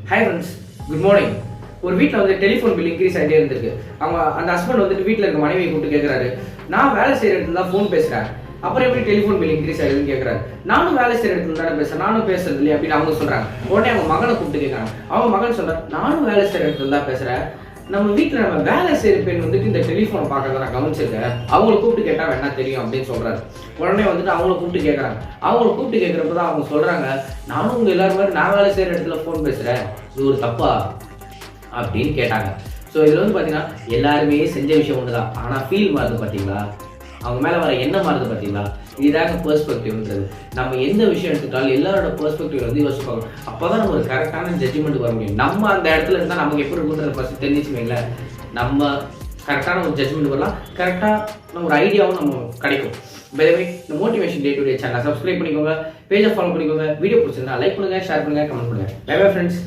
Hi friends, good morning. ஒரு வீட்டில் வந்து டெலிஃபோன் பில் இன்க்ரீஸ் ஆகிட்டே இருந்திருக்கு. அவங்க அந்த ஹஸ்பண்ட் வந்துட்டு வீட்டில் இருக்க மனைவியை கூப்பிட்டு கேட்குறாரு, நான் வேலை செய்கிற இடத்துல தான் ஃபோன் பேசுகிறேன், அப்புறம் எப்படி டெலிஃபோன் பில் இன்க்ரீஸ் ஆகுதுன்னு கேட்குறாரு. நானும் வேலை செய்கிற இடத்துல தானே பேசுகிறேன், நானும் பேசுறது இல்லையா அப்படின்னு அவங்க சொல்கிறாங்க. உடனே அவங்க மகனை கூப்பிட்டு கேட்குறாங்க. அவங்க மகன் சொல்கிறார், நானும் வேலை செய்கிற இடத்துல தான் பேசுகிறேன், நம்ம வீட்டில் நம்ம வேலை செய்கிற பெண் வந்துட்டு இந்த டெலிஃபோனை பார்க்கறத நான் கவனிச்சிருக்கேன், அவங்கள கூப்பிட்டு கேட்டால் வேணா தெரியும் அப்படின்னு சொல்கிறாரு. உடனே வந்துட்டு அவங்கள கூப்பிட்டு கேட்குறாங்க. அவங்கள கூப்பிட்டு கேட்குறப்ப தான் அவங்க சொல்கிறாங்க, நானும் உங்கள் எல்லாரும் மாதிரி நான் வேலை செய்கிற இடத்துல ஃபோன் பேசுகிறேன், இது ஒரு தப்பா அப்படின்னு கேட்டாங்க. ஸோ இதில் வந்து பார்த்தீங்கன்னா எல்லாருமே செஞ்ச விஷயம் ஒன்று தான், ஆனால் ஃபீல் மாறுது பார்த்தீங்களா, அவங்க மேலே வர எண்ணம் மாறுது பார்த்தீங்களா, இதுதாங்க பெர்ஸ்பெக்டிவ்ன்றது. நம்ம எந்த விஷயம் எடுத்துட்டாலும் எல்லாரோட பெர்ஸ்பெக்டிவ் வந்து யோசிச்சு பார்க்கணும். அப்போ தான் நம்ம ஒரு கரெக்டான ஜட்ஜ்மெண்ட் வர முடியும். நம்ம அந்த இடத்துல இருந்தால் நமக்கு எப்படி இருக்குன்றத ஃபஸ்ட்டு தெரிஞ்சுச்சுங்களேன், நம்ம கரெக்டான ஒரு ஜட்ஜ்மெண்ட் வரலாம், கரெக்டாக ஒரு ஐடியாவும் நம்ம கிடைக்கும். பைதவே இந்த மோட்டிவேஷன் டே டு டே சேனலை சப்ஸ்கிரைப் பண்ணிக்கோங்க, பேஜை ஃபாலோ பண்ணிக்கோங்க, வீடியோ பிடிச்சிருந்தா லைக் பண்ணுங்கள், ஷேர் பண்ணுங்கள், கமெண்ட் பண்ணுங்கள். Bye bye friends.